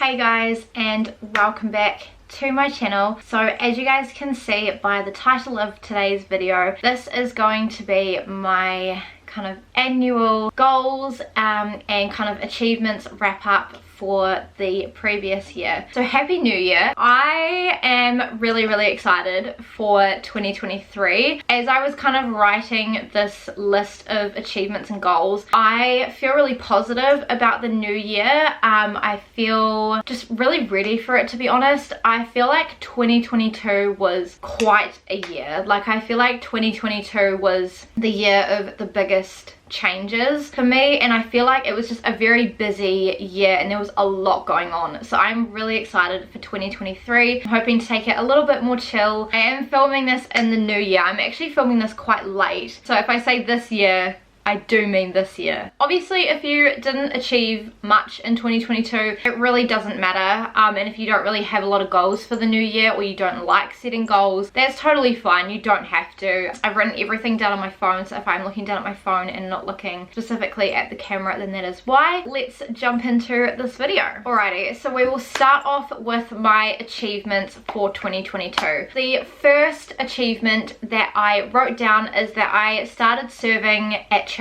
Hey guys, and welcome back to my channel. So as you guys can see by the title of today's video, this is going to be my kind of annual goals and kind of achievements wrap up for the previous year. So happy new year. I am really excited for 2023. As I was kind of writing this list of achievements and goals, I feel really positive about the new year. I feel just really ready for it, to be honest. I feel like 2022 was quite a year. Like, I feel like 2022 was the year of the biggest changes for me, and I feel like it was just a very busy year and there was a lot going on. So I'm really excited for 2023. I'm hoping to take it a little bit more chill. I am filming this in the new year. I'm actually filming this quite late, so if I say this year, I do mean this year. Obviously, if you didn't achieve much in 2022, it really doesn't matter. And if you don't really have a lot of goals for the new year, or you don't like setting goals, that's totally fine. You don't have to. I've written everything down on my phone, so if I'm looking down at my phone and not looking specifically at the camera, then that is why. Let's jump into this video. Alrighty, so we will start off with my achievements for 2022. The first achievement that I wrote down is that I started serving at church.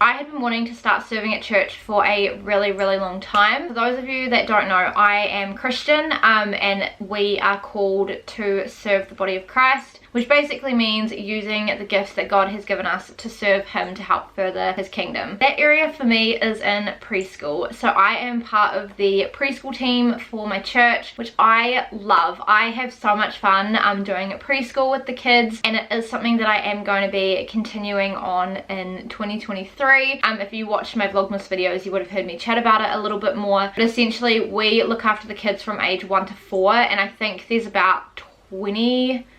I had been wanting to start serving at church for a really long time. For those of you that don't know, I am Christian, and we are called to serve the body of Christ, which basically means using the gifts that God has given us to serve him to help further his kingdom. That area for me is in preschool. So I am part of the preschool team for my church, which I love. I have so much fun doing preschool with the kids, and it is something that I am going to be continuing on in 2023. If you watched my Vlogmas videos, you would have heard me chat about it a little bit more. But essentially, we look after the kids from age 1 to 4, and I think there's about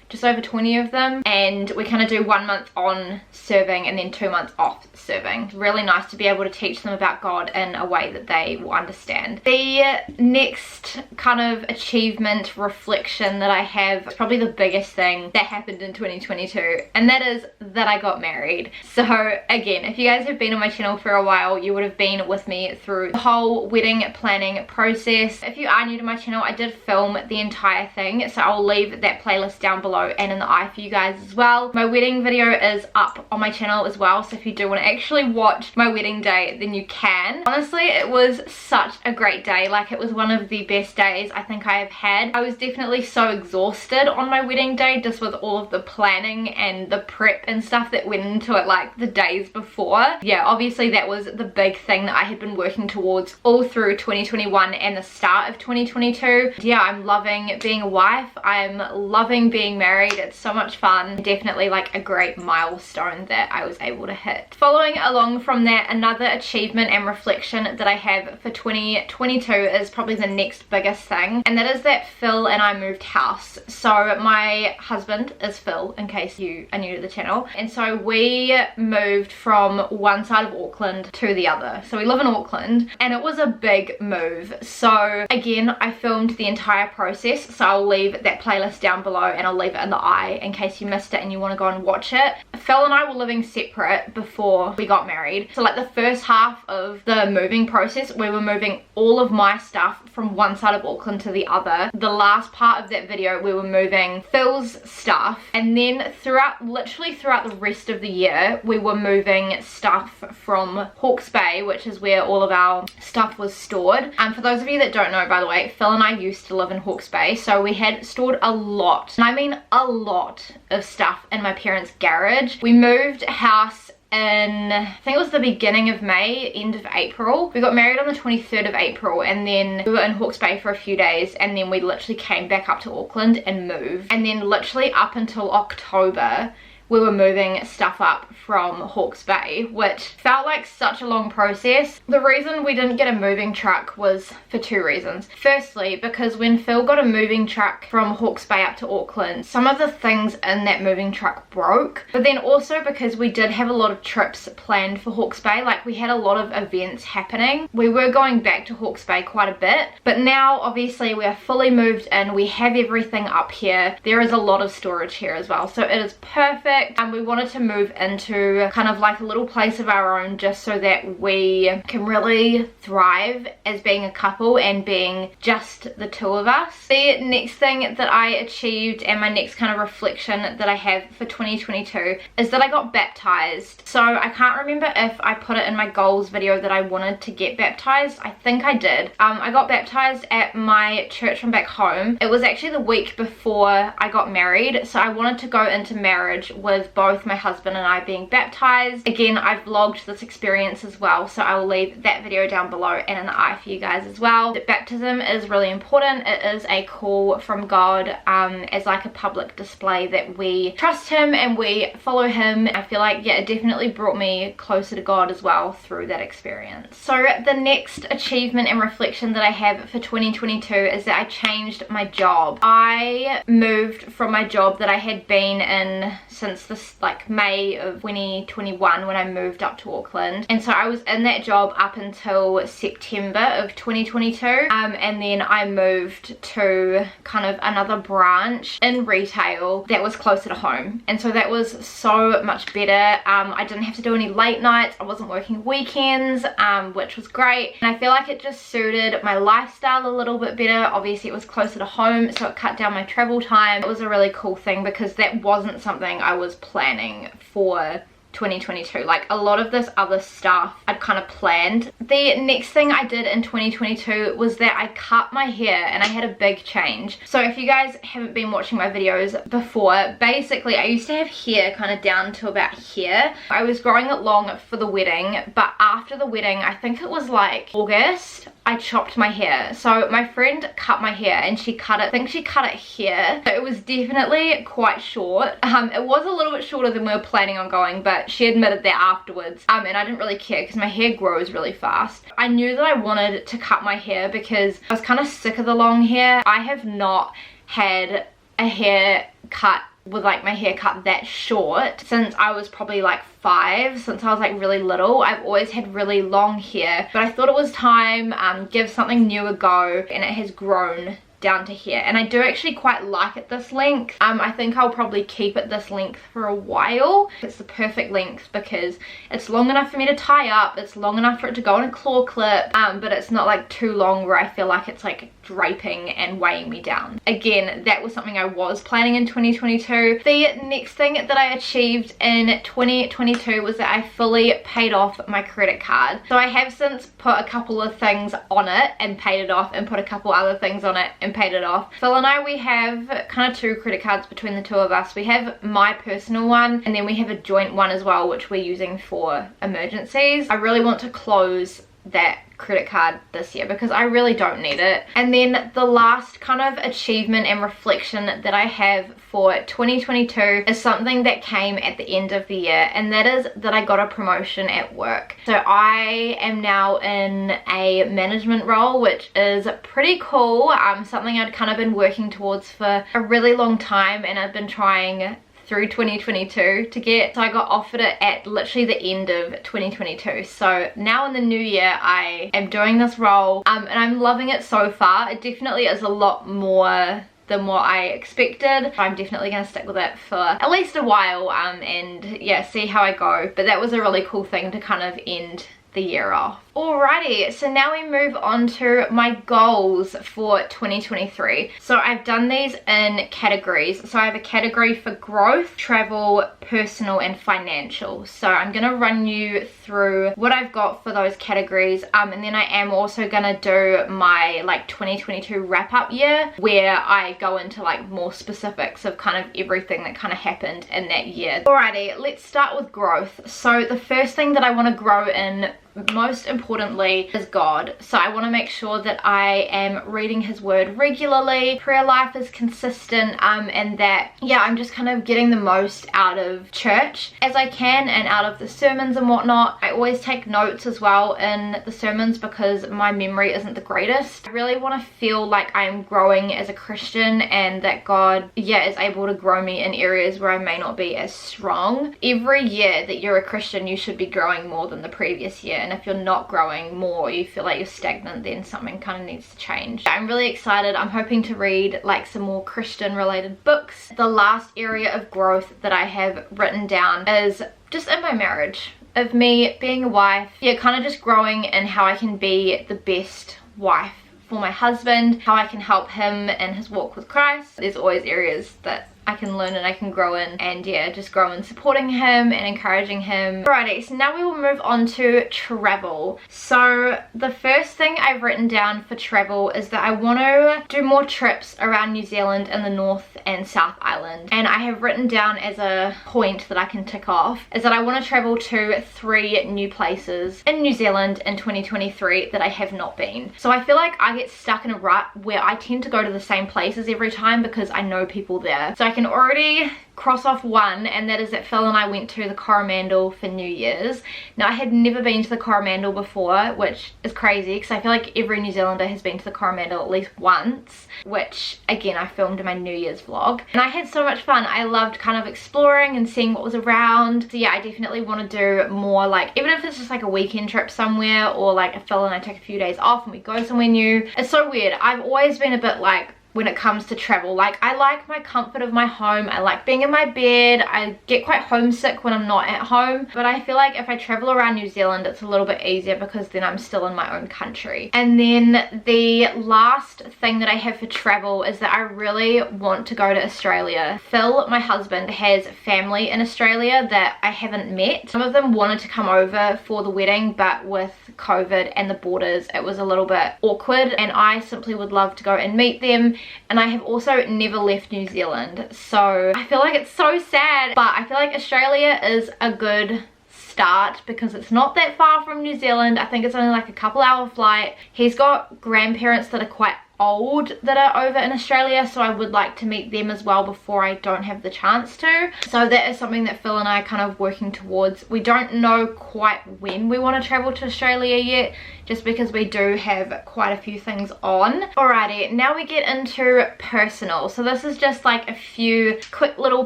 just over 20 of them, and we kind of do 1 month on serving and then 2 months off serving. It's really nice to be able to teach them about God in a way that they will understand. The next kind of achievement reflection that I have is probably the biggest thing that happened in 2022, and that is that I got married. So again, if you guys have been on my channel for a while, you would have been with me through the whole wedding planning process. If you are new to my channel, I did film the entire thing, so I'll leave that playlist down below and in the eye for you guys as well. My wedding video is up on my channel as well, so if you do want to actually watch my wedding day, then you can. Honestly, it was such a great day. Like, it was one of the best days I think I have had. I was definitely so exhausted on my wedding day, just with all of the planning and the prep and stuff that went into it, like the days before. Yeah, obviously that was the big thing that I had been working towards all through 2021 and the start of 2022. Yeah, I'm loving being a wife. I'm loving being married. It's so much fun. Definitely like a great milestone that I was able to hit. Following along from that, another achievement and reflection that I have for 2022 is probably the next biggest thing, and that is that Phil and I moved house. So my husband is Phil, in case you are new to the channel, and so we moved from one side of Auckland to the other. So we live in Auckland, and it was a big move. So again, I filmed the entire process, so I'll leave that playlist down below and I'll leave it in the eye in case you missed it and you want to go and watch it. Phil and I were living separate before we got married, so like the first half of the moving process, we were moving all of my stuff from one side of Auckland to the other. The last part of that video, we were moving Phil's stuff, and then literally throughout the rest of the year, we were moving stuff from Hawke's Bay, which is where all of our stuff was stored. For those of you that don't know, by the way, Phil and I used to live in Hawke's Bay, so we had stored a lot, and I mean a lot, of stuff in my parents' garage. We moved house in, I think it was the beginning of May, end of April. We got married on the 23rd of April, and then we were in Hawke's Bay for a few days, and then we literally came back up to Auckland and moved. And then literally up until October, we were moving stuff up from Hawke's Bay, which felt like such a long process. The reason we didn't get a moving truck was for 2 reasons. Firstly, because when Phil got a moving truck from Hawke's Bay up to Auckland, some of the things in that moving truck broke. But then also because we did have a lot of trips planned for Hawke's Bay, like we had a lot of events happening. We were going back to Hawke's Bay quite a bit, but now obviously we are fully moved in, we have everything up here. There is a lot of storage here as well, so it is perfect. perfect, and we wanted to move into kind of like a little place of our own just so that we can really thrive as being a couple and being just the two of us. The next thing that I achieved and my next kind of reflection that I have for 2022 is that I got baptized. So I can't remember if I put it in my goals video that I wanted to get baptized. I think I did. I got baptized at my church from back home. It was actually the week before I got married, so I wanted to go into marriage with both my husband and I being baptized. Again, I've vlogged this experience as well, so I will leave that video down below and an eye for you guys as well. Baptism is really important. It is a call from God as like a public display that we trust him and we follow him. I feel like, yeah, it definitely brought me closer to God as well through that experience. So the next achievement and reflection that I have for 2022 is that I changed my job. I moved from my job that I had been in since this like May of 2021 when I moved up to Auckland, and so I was in that job up until September of 2022, and then I moved to kind of another branch in retail that was closer to home, and so that was so much better. I didn't have to do any late nights, I wasn't working weekends, which was great, and I feel like it just suited my lifestyle a little bit better. Obviously it was closer to home, so it cut down my travel time. It was a really cool thing because that wasn't something I was planning for 2022. Like a lot of this other stuff I'd kind of planned. The next thing I did in 2022 was that I cut my hair, and I had a big change. So if you guys haven't been watching my videos before, basically I used to have hair kind of down to about here. I was growing it long for the wedding, but after the wedding, I think it was like August, I chopped my hair. So my friend cut my hair and she cut it, I think she cut it here. It was definitely quite short. It was a little bit shorter than we were planning on going, but she admitted that afterwards, and I didn't really care because my hair grows really fast. I knew that I wanted to cut my hair because I was kind of sick of the long hair. I have not had a hair cut with like my hair cut that short since I was probably like 5, since I was like really little. I've always had really long hair, but I thought it was time, give something new a go, and it has grown down to here, and I do actually quite like it this length. I think I'll probably keep it this length for a while. It's the perfect length because it's long enough for me to tie up, it's long enough for it to go in a claw clip, but it's not like too long where I feel like it's like draping and weighing me down. Again, that was something I was planning in 2022. The next thing that I achieved in 2022 was that I fully paid off my credit card. So I have since put a couple of things on it and paid it off, and put a couple other things on it and paid it off. Phil and I, we have kind of 2 credit cards between the two of us. We have my personal one, and then we have a joint one as well, which we're using for emergencies. I really want to close that credit card this year because I really don't need it. And then the last kind of achievement and reflection that I have for 2022 is something that came at the end of the year, and that is that I got a promotion at work. So I am now in a management role, which is pretty cool. Something I'd kind of been working towards for a really long time, and I've been trying through 2022 to get. So I got offered it at literally the end of 2022. So now in the new year I am doing this role, and I'm loving it so far. It definitely is a lot more than what I expected. I'm definitely going to stick with it for at least a while, and yeah, see how I go. But that was a really cool thing to kind of end the year off. Alrighty, so now we move on to my goals for 2023. So I've done these in categories. So I have a category for growth, travel, personal, and financial. So I'm going to run you through what I've got for those categories, and then I am also going to do my like 2022 wrap up year, where I go into like more specifics of kind of everything that kind of happened in that year. Alrighty, let's start with growth. So the first thing that I want to grow in, most importantly, is God. So I want to make sure that I am reading his word regularly, prayer life is consistent, and that, yeah, I'm just kind of getting the most out of church as I can and out of the sermons and whatnot. I always take notes as well in the sermons because my memory isn't the greatest. I really want to feel like I'm growing as a Christian, and that God, yeah, is able to grow me in areas where I may not be as strong. Every year that you're a Christian, you should be growing more than the previous year. and if you're not growing more, you feel like you're stagnant, then something kind of needs to change. I'm really excited. I'm hoping to read like some more Christian related books. The last area of growth that I have written down is just in my marriage, of me being a wife. Yeah, kind of just growing in how I can be the best wife for my husband, how I can help him in his walk with Christ. There's always areas that I can learn and I can grow in, and yeah, just grow in supporting him and encouraging him. Alrighty, so now we will move on to travel. So the first thing I've written down for travel is that I want to do more trips around New Zealand in the North and South Island, and I have written down as a point that I can tick off is that I want to travel to 3 new places in New Zealand in 2023 that I have not been. So I feel like I get stuck in a rut where I tend to go to the same places every time because I know people there. So I can already cross off one, and that is that Phil and I went to the Coromandel for New Year's. Now, I had never been to the Coromandel before, which is crazy because I feel like every New Zealander has been to the Coromandel at least once, which again I filmed in my New Year's vlog, and I had so much fun. I loved kind of exploring and seeing what was around. So yeah, I definitely want to do more, like even if it's just like a weekend trip somewhere, or like if Phil and I take a few days off and we go somewhere new. It's so weird. I've always been a bit like, when it comes to travel, like I like my comfort of my home, I like being in my bed, I get quite homesick when I'm not at home, but I feel like if I travel around New Zealand it's a little bit easier because then I'm still in my own country. And then the last thing that I have for travel is that I really want to go to Australia. Phil, my husband, has family in Australia that I haven't met. Some of them wanted to come over for the wedding, but with COVID and the borders it was a little bit awkward, and I simply would love to go and meet them. And I have also never left New Zealand, so I feel like it's so sad, but I feel like Australia is a good start because it's not that far from New Zealand. I think it's only like a couple-hour flight. He's got grandparents that are quite old that are over in Australia, so I would like to meet them as well before I don't have the chance to. So that is something that Phil and I are kind of working towards. We don't know quite when we want to travel to Australia yet, just because we do have quite a few things on. Alrighty, now we get into personal. So this is just like a few quick little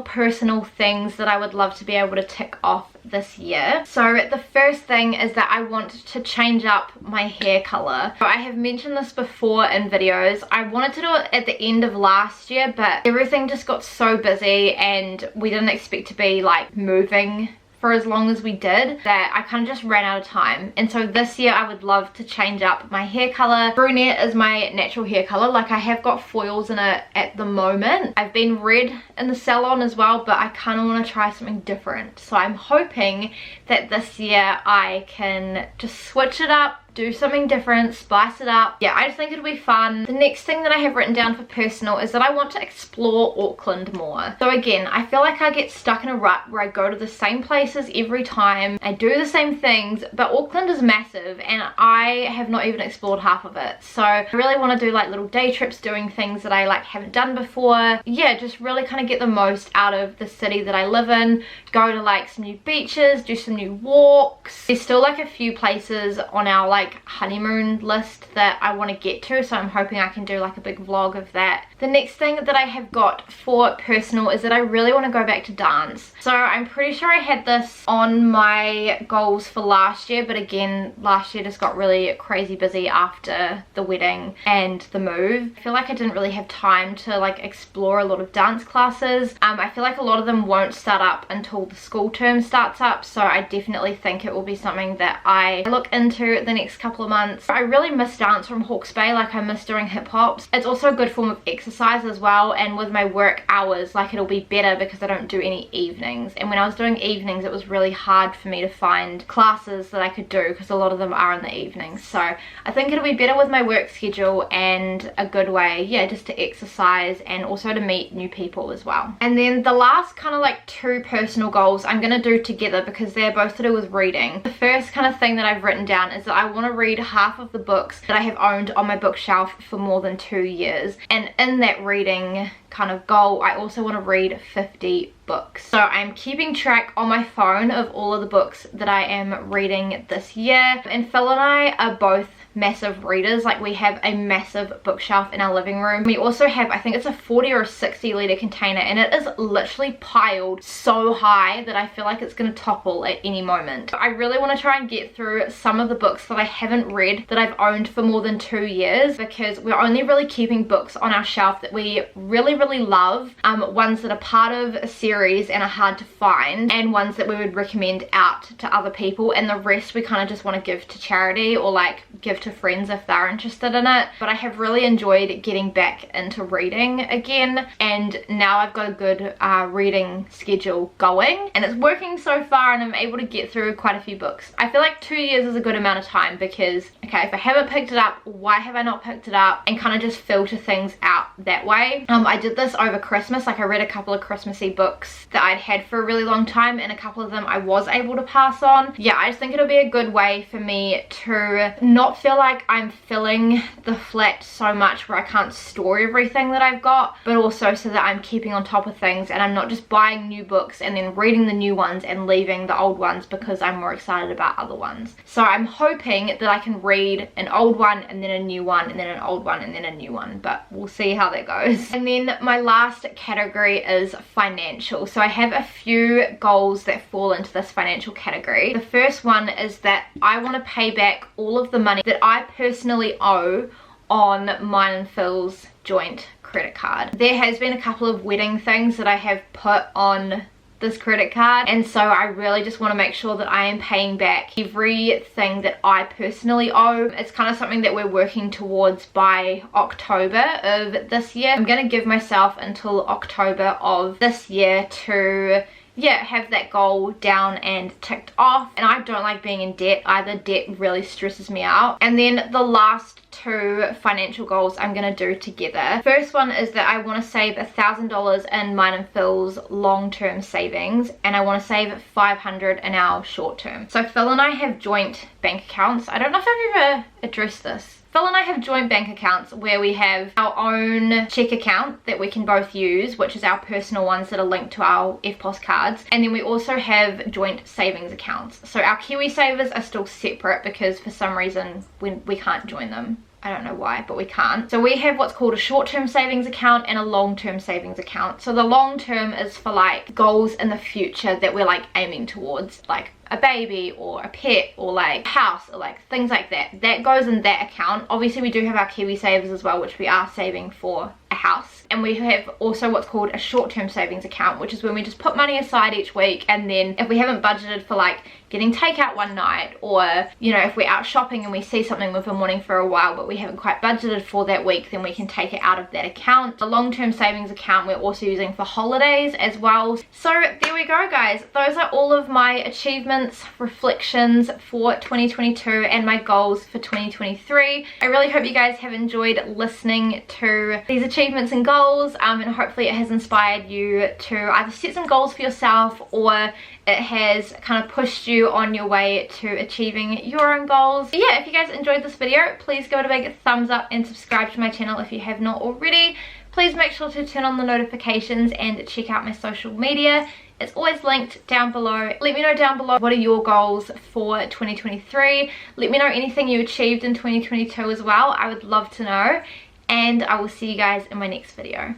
personal things that I would love to be able to tick off this year. So the first thing is that I want to change up my hair color. So I have mentioned this before in videos. I wanted to do it at the end of last year, but everything just got so busy and we didn't expect to be like moving for as long as we did that I kind of just ran out of time. And so this year I would love to change up my hair color. Brunette is my natural hair color. Like I have got foils in it at the moment. I've been red in the salon as well, but I kind of want to try something different. So I'm hoping that this year I can just switch it up, do something different, spice it up. Yeah, I just think it'll be fun. The next thing that I have written down for personal is that I want to explore Auckland more. So again, I feel like I get stuck in a rut where I go to the same places every time, I do the same things, but Auckland is massive and I have not even explored half of it. So I really want to do like little day trips, doing things that I like haven't done before. Yeah, just really kind of get the most out of the city that I live in, go to like some new beaches, do some new walks. There's still like a few places on our like honeymoon list that I want to get to, so I'm hoping I can do like a big vlog of that. The next thing that I have got for personal is that I really want to go back to dance. So I'm pretty sure I had this on my goals for last year, but again last year just got really crazy busy after the wedding and the move. I feel like I didn't really have time to like explore a lot of dance classes. I feel like a lot of them won't start up until the school term starts up, so I definitely think it will be something that I look into the next couple of months. I really miss dance from Hawke's Bay. Like I miss doing hip hops. It's also a good form of exercise as well, and with my work hours like it'll be better because I don't do any evenings, and when I was doing evenings it was really hard for me to find classes that I could do because a lot of them are in the evenings. So I think it'll be better with my work schedule and a good way, yeah, just to exercise and also to meet new people as well. And then the last kind of like 2 personal goals I'm gonna do together because they're both to do with reading. The first kind of thing that I've written down is that I want to read half of the books that I have owned on my bookshelf for more than 2 years, and in that reading kind of goal I also want to read 50 books. So I'm keeping track on my phone of all of the books that I am reading this year, and Phil and I are both massive readers. Like, we have a massive bookshelf in our living room. We also have, I think it's a 40 or a 60 litre container, and it is literally piled so high that I feel like it's going to topple at any moment. I really want to try and get through some of the books that I haven't read that I've owned for more than 2 years, because we're only really keeping books on our shelf that we really love, ones that are part of a series and are hard to find, and ones that we would recommend out to other people, and the rest we kind of just want to give to charity or like give to friends if they're interested in it. But I have really enjoyed getting back into reading again, and now I've got a good reading schedule going, and it's working so far, and I'm able to get through quite a few books. I feel like 2 years is a good amount of time, because okay, if I haven't picked it up, why have I not picked it up, and kind of just filter things out that way. I did this over Christmas. Like, I read a couple of Christmassy books that I'd had for a really long time, and a couple of them I was able to pass on. Yeah, I just think it'll be a good way for me to not feel like I'm filling the flat so much where I can't store everything that I've got, but also so that I'm keeping on top of things, and I'm not just buying new books and then reading the new ones and leaving the old ones because I'm more excited about other ones. So I'm hoping that I can read an old one and then a new one and then an old one and then a new one, but we'll see how that goes. And then my last category is financial. So I have a few goals that fall into this financial category. The first one is that I want to pay back all of the money that I personally owe on mine and Phil's joint credit card. There has been a couple of wedding things that I have put on this credit card, and so I really just want to make sure that I am paying back everything that I personally owe. It's kind of something that we're working towards by October of this year. I'm going to give myself until October of this year to have that goal down and ticked off. And I don't like being in debt either. Debt really stresses me out. And then the last two financial goals I'm gonna do together. First one is that I want to save $1,000 in mine and Phil's long-term savings, and I want to save $500 in our short-term. So Phil and I have joint bank accounts. I don't know if I've ever addressed this. Phil and I have joint bank accounts where we have our own check account that we can both use, which is our personal ones that are linked to our EFTPOS cards, and then we also have joint savings accounts. So our Kiwi savers are still separate because for some reason we can't join them. I don't know why, but we can't. So we have what's called a short-term savings account and a long-term savings account. So the long-term is for like goals in the future that we're like aiming towards, like a baby or a pet or like a house or like things like that. That goes in that account. Obviously we do have our Kiwi savers as well, which we are saving for a house. And we have also what's called a short-term savings account, which is when we just put money aside each week, and then if we haven't budgeted for like getting takeout one night, or you know, if we're out shopping and we see something we've been wanting for a while but we haven't quite budgeted for that week, then we can take it out of that account. The long-term savings account we're also using for holidays as well. So there we go, guys. Those are all of my achievements, reflections for 2022 and my goals for 2023. I really hope you guys have enjoyed listening to these achievements and goals, and hopefully it has inspired you to either set some goals for yourself, or it has kind of pushed you on your way to achieving your own goals. But yeah, if you guys enjoyed this video, please give it a big thumbs up and subscribe to my channel if you have not already. Please make sure to turn on the notifications and check out my social media. It's always linked down below. Let me know down below what are your goals for 2023. Let me know anything you achieved in 2022 as well. I would love to know. And I will see you guys in my next video.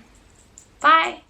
Bye!